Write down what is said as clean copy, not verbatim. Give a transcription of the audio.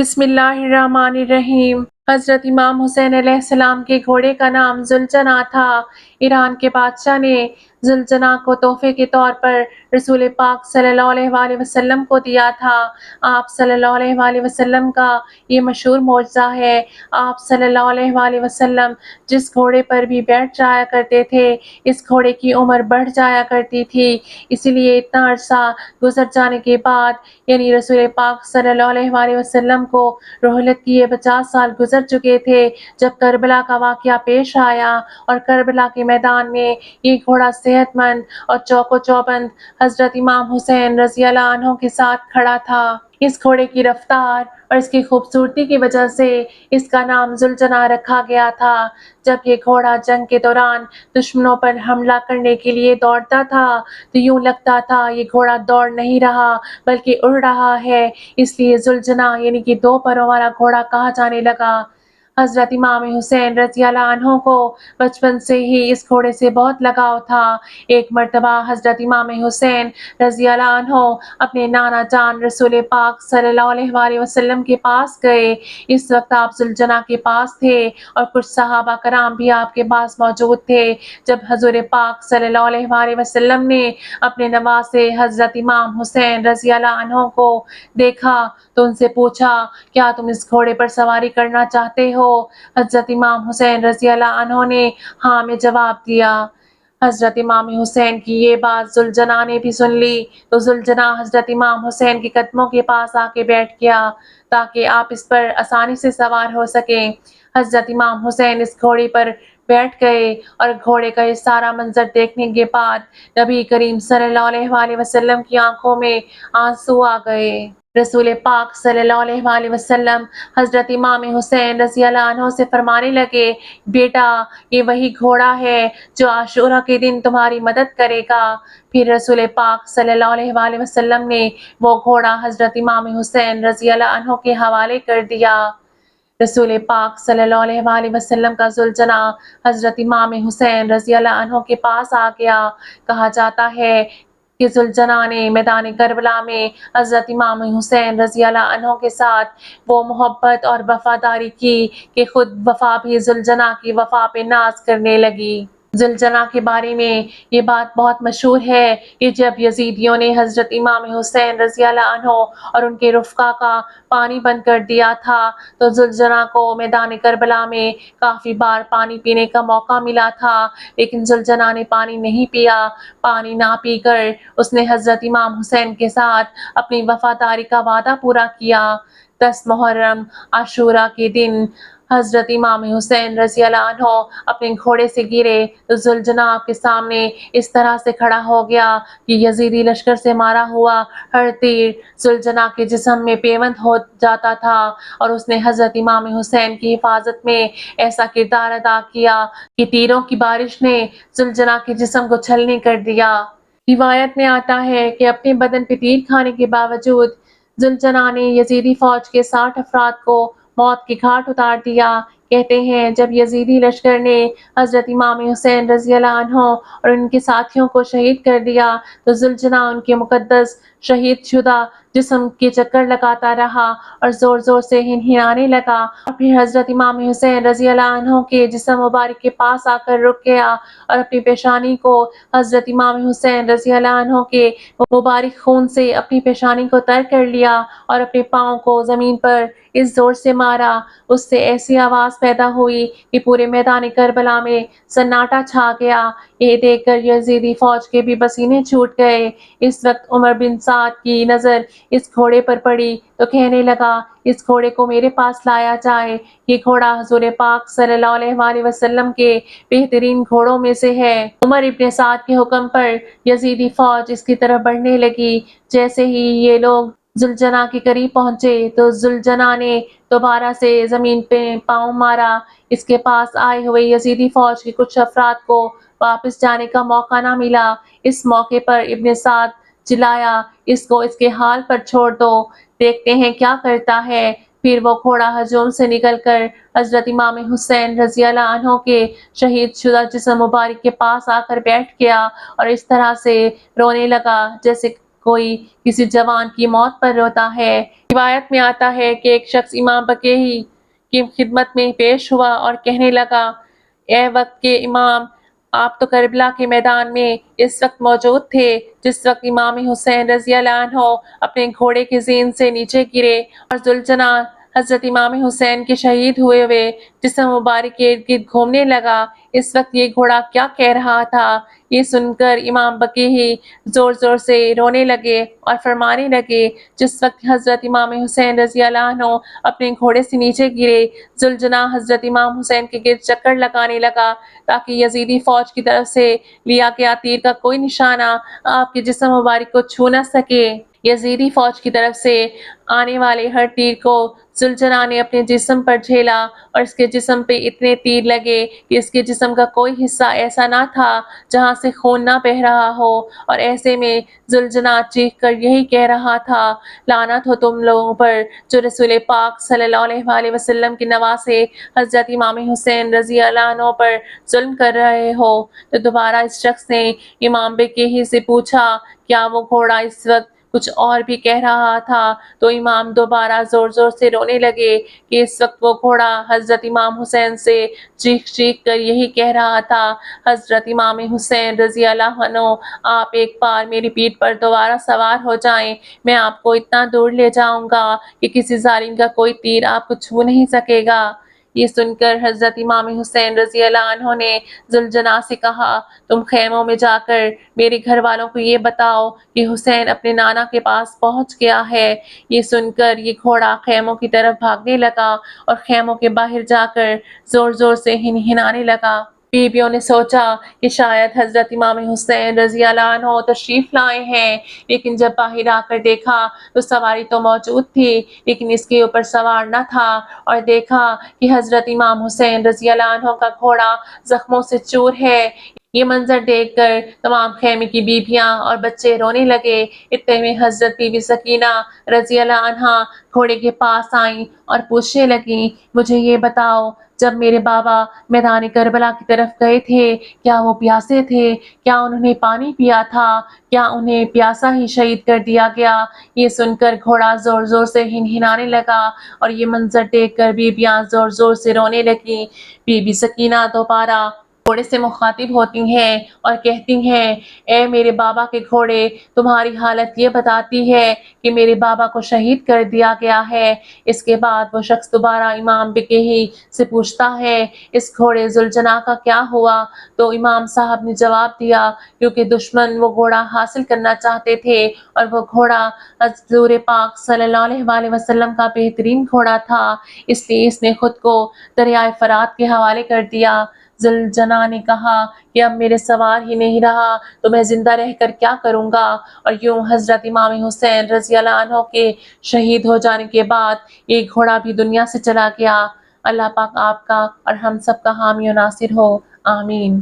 بسم اللہ الرحمن الرحیم۔ حضرت امام حسین علیہ السلام کے گھوڑے کا نام ذوالجناح تھا۔ ایران کے بادشاہ نے ذوالجناح کو تحفے کے طور پر رسول پاک صلی اللہ علیہ وآلہ وسلم کو دیا تھا۔ آپ صلی اللہ علیہ وآلہ وسلم کا یہ مشہور معجزہ ہے۔ آپ صلی اللہ علیہ وآلہ وسلم جس گھوڑے پر بھی بیٹھ جایا کرتے تھے، اس گھوڑے کی عمر بڑھ جایا کرتی تھی۔ اسی لیے اتنا عرصہ گزر جانے کے بعد، یعنی رسول پاک صلی اللہ علیہ وآلہ وسلم کو رحلت کیے 50 سال گزر چکے تھے، جب کربلا کا واقعہ پیش آیا اور کربلا کے میدان میں یہ گھوڑا صحت مند اور چوک و چوبند حضرت امام حسین رضی اللہ عنہ کے ساتھ کھڑا تھا۔ اس گھوڑے کی رفتار اور اس کی خوبصورتی کی وجہ سے اس کا نام ذوالجناح رکھا گیا تھا۔ جب یہ گھوڑا جنگ کے دوران دشمنوں پر حملہ کرنے کے لیے دوڑتا تھا تو یوں لگتا تھا یہ گھوڑا دوڑ نہیں رہا بلکہ اڑ رہا ہے، اس لیے ذوالجناح یعنی کہ 2 پروں والا گھوڑا کہا جانے لگا۔ حضرت امام حسین رضی اللہ عنہ کو بچپن سے ہی اس گھوڑے سے بہت لگاؤ تھا۔ ایک مرتبہ حضرت امام حسین رضی اللہ عنہ اپنے نانا جان رسول پاک صلی اللہ علیہ وآلہ وسلم کے پاس گئے۔ اس وقت آپ ذوالجناح کے پاس تھے اور کچھ صحابہ کرام بھی آپ کے پاس موجود تھے۔ جب حضور پاک صلی اللہ علیہ وآلہ وسلم نے اپنے نواسے حضرت امام حسین رضی اللہ عنہ کو دیکھا تو ان سے پوچھا، کیا تم اس گھوڑے پر سواری کرنا چاہتے ہو؟ حضرت امام حسین رضی اللہ عنہ نے ہاں میں جواب دیا۔ حضرت امام حسین کی یہ بات ذوالجناح نے بھی سن لی تو ذوالجناح حضرت امام حسین کے قدموں کے پاس آ کے بیٹھ گیا تاکہ آپ اس پر آسانی سے سوار ہو سکیں۔ حضرت امام حسین اس گھوڑے پر بیٹھ گئے اور گھوڑے کا یہ سارا منظر دیکھنے کے بعد نبی کریم صلی اللہ علیہ وآلہ وسلم کی آنکھوں میں آنسو آ گئے۔ رسول پاک صلی اللہ علیہ وآلہ وسلم حضرت امام حسین رضی اللہ عنہ سے فرمانے لگے، بیٹا یہ وہی گھوڑا ہے جو عاشورہ کے دن تمہاری مدد کرے گا۔ پھر رسول پاک صلی اللہ علیہ وآلہ وسلم نے وہ گھوڑا حضرت امام حسین رضی اللہ عنہ کے حوالے کر دیا۔ رسول پاک صلی اللہ علیہ وآلہ وسلم کا ذوالجناح حضرت امام حسین رضی اللہ عنہ کے پاس آ گیا۔ کہا جاتا ہے کہ ذوالجناح نے میدان کربلا میں حضرت امام حسین رضی اللہ عنہ کے ساتھ وہ محبت اور وفاداری کی کہ خود وفا بھی ذوالجناح کی وفا پہ ناز کرنے لگی۔ ذوالجناح کے بارے میں یہ بات بہت مشہور ہے کہ جب یزیدیوں نے حضرت امام حسین رضی اللہ عنہ اور ان کے رفقا کا پانی بند کر دیا تھا تو ذوالجناح کو میدان کربلا میں کافی بار پانی پینے کا موقع ملا تھا، لیکن ذوالجناح نے پانی نہیں پیا۔ پانی نہ پی کر اس نے حضرت امام حسین کے ساتھ اپنی وفاداری کا وعدہ پورا کیا۔ 10 محرم عاشورہ کے دن حضرت امام حسین رضی اللہ عنہ اپنے گھوڑے سے گرے تو ذوالجناح آپ کے سامنے اس طرح سے کھڑا ہو گیا کہ یزیدی لشکر سے مارا ہوا ہر تیر ذوالجناح کے جسم میں پیوند ہو جاتا تھا، اور اس نے حضرت امام حسین کی حفاظت میں ایسا کردار ادا کیا کہ تیروں کی بارش نے ذوالجناح کے جسم کو چھلنی کر دیا۔ روایت میں آتا ہے کہ اپنے بدن پہ تیر کھانے کے باوجود ذوالجناح نے یزیدی فوج کے 60 افراد کو موت کے گھاٹ اتار دیا۔ کہتے ہیں جب یزیدی لشکر نے حضرت امام حسین رضی اللہ عنہ اور ان کے ساتھیوں کو شہید کر دیا تو ذوالجناح ان کے مقدس شہید شدہ جسم کے چکر لگاتا رہا اور زور زور سے ہنہنانے لگا، اور پھر حضرت امام حسین رضی اللہ عنہ کے جسم مبارک کے پاس آ کر رک گیا اور اپنی پیشانی کو حضرت امام حسین رضی اللہ عنہ کے مبارک خون سے اپنی پیشانی کو تر کر لیا اور اپنے پاؤں کو زمین پر اس زور سے مارا، اس سے ایسی آواز پیدا ہوئی کہ پورے میدان کربلا میں سناٹا چھا گیا۔ یہ دیکھ کر یزیدی فوج کے بھی پسینے چھوٹ گئے۔ اس وقت عمر بن سعد کی نظر اس گھوڑے پر پڑی تو کہنے لگا، اس گھوڑے کو میرے پاس لایا جائے، یہ گھوڑا حضور پاک صلی اللہ علیہ وآلہ وسلم کے بہترین گھوڑوں میں سے ہے۔ عمر ابن سعد کے حکم پر یزیدی فوج اس کی طرف بڑھنے لگی۔ جیسے ہی یہ لوگ ذوالجناح کے قریب پہنچے تو ذوالجناح نے دوبارہ سے زمین پہ پاؤں مارا۔ اس کے پاس آئے ہوئے یزیدی فوج کے کچھ افراد کو واپس جانے کا موقع نہ ملا۔ اس موقع پر ابن سعد چلایا، اس کو اس کے حال پر چھوڑ دو، دیکھتے ہیں کیا کرتا ہے۔ پھر وہ گھوڑا ہجوم سے نکل کر حضرت امام حسین رضی اللہ عنہ کے شہید شدہ جسم مبارک کے پاس آ کر بیٹھ گیا اور اس طرح سے رونے لگا جیسے کوئی کسی جوان کی موت پر روتا ہے۔ روایت میں آتا ہے کہ ایک شخص امام بقی کی خدمت میں پیش ہوا اور کہنے لگا، اے وقت کے امام، آپ تو کربلا کے میدان میں اس وقت موجود تھے جس وقت امام حسین رضی اللہ عنہ اپنے گھوڑے کے زین سے نیچے گرے اور ذوالجناح حضرت امام حسین کے شہید ہوئے جسم مبارک کے ارد گرد گھومنے لگا۔ اس وقت یہ گھوڑا کیا کہہ رہا تھا؟ یہ سن کر امام بقی زور زور سے رونے لگے اور فرمانے لگے، جس وقت حضرت امام حسین رضی اللہ عنہ اپنے گھوڑے سے نیچے گرے، ذوالجناح حضرت امام حسین کے گرد چکر لگانے لگا تاکہ یزیدی فوج کی طرف سے لیا گیا تیر کا کوئی نشانہ آپ کے جسم مبارک کو چھو نہ سکے۔ یزیدی فوج کی طرف سے آنے والے ہر تیر کو ذوالجناح نے اپنے جسم پر جھیلا اور اس کے جسم پہ اتنے تیر لگے کہ اس کے جسم کا کوئی حصہ ایسا نہ تھا جہاں سے خون نہ بہہ رہا ہو، اور ایسے میں ذوالجناح چیخ کر یہی کہہ رہا تھا، لعنت ہو تم لوگوں پر جو رسول پاک صلی اللہ علیہ وآلہ وسلم کے نواسے حضرت امام حسین رضی اللہ عنہ پر ظلم کر رہے ہو۔ تو دوبارہ اس شخص نے امام بقی سے پوچھا، کیا وہ گھوڑا اس وقت کچھ اور بھی کہہ رہا تھا؟ تو امام دوبارہ زور زور سے رونے لگے کہ اس وقت وہ گھوڑا حضرت امام حسین سے چیخ چیخ کر یہی کہہ رہا تھا، حضرت امام حسین رضی اللہ عنہ، آپ ایک بار میری پیٹھ پر دوبارہ سوار ہو جائیں، میں آپ کو اتنا دور لے جاؤں گا کہ کسی ظالم کا کوئی تیر آپ کو چھو نہیں سکے گا۔ یہ سن کر حضرت امام حسین رضی اللہ عنہ نے ذوالجناح سے کہا، تم خیموں میں جا کر میرے گھر والوں کو یہ بتاؤ کہ حسین اپنے نانا کے پاس پہنچ گیا ہے۔ یہ سن کر یہ گھوڑا خیموں کی طرف بھاگنے لگا اور خیموں کے باہر جا کر زور زور سے ہنہنانے لگا۔ بیویوں نے سوچا کہ شاید حضرت امام حسین رضی اللہ عنہ تشریف لائے ہیں، لیکن جب باہر آ کر دیکھا تو سواری تو موجود تھی لیکن اس کے اوپر سوار نہ تھا، اور دیکھا کہ حضرت امام حسین رضی اللہ عنہ کا گھوڑا زخموں سے چور ہے۔ یہ منظر دیکھ کر تمام خیمے کی بیویاں اور بچے رونے لگے۔ اتنے میں حضرت بی بی سکینہ رضی اللہ عنہا گھوڑے کے پاس آئیں اور پوچھنے لگیں، مجھے یہ بتاؤ، جب میرے بابا میدان کربلا کی طرف گئے تھے کیا وہ پیاسے تھے؟ کیا انہوں نے پانی پیا تھا؟ کیا انہیں پیاسا ہی شہید کر دیا گیا؟ یہ سن کر گھوڑا زور زور سے ہنہنانے لگا اور یہ منظر دیکھ کر بیویاں زور زور سے رونے لگیں۔ بی بی سکینہ دوبارہ گھوڑے سے مخاطب ہوتی ہیں اور کہتی ہیں، اے میرے بابا کے گھوڑے، تمہاری حالت یہ بتاتی ہے کہ میرے بابا کو شہید کر دیا گیا ہے۔ اس کے بعد وہ شخص دوبارہ امام بقی سے پوچھتا ہے، اس گھوڑے ذوالجناح کا کیا ہوا؟ تو امام صاحب نے جواب دیا، کیونکہ دشمن وہ گھوڑا حاصل کرنا چاہتے تھے اور وہ گھوڑا حضور پاک صلی اللہ علیہ وآلہ وسلم کا بہترین گھوڑا تھا، اس لیے اس نے خود کو دریائے فرات کے حوالے کر دیا۔ ذوالجناح نے کہا کہ اب میرے سوار ہی نہیں رہا تو میں زندہ رہ کر کیا کروں گا؟ اور یوں حضرت امام حسین رضی اللہ عنہ کے شہید ہو جانے کے بعد یہ گھوڑا بھی دنیا سے چلا گیا۔ اللہ پاک آپ کا اور ہم سب کا حامی و ناصر ہو، آمین۔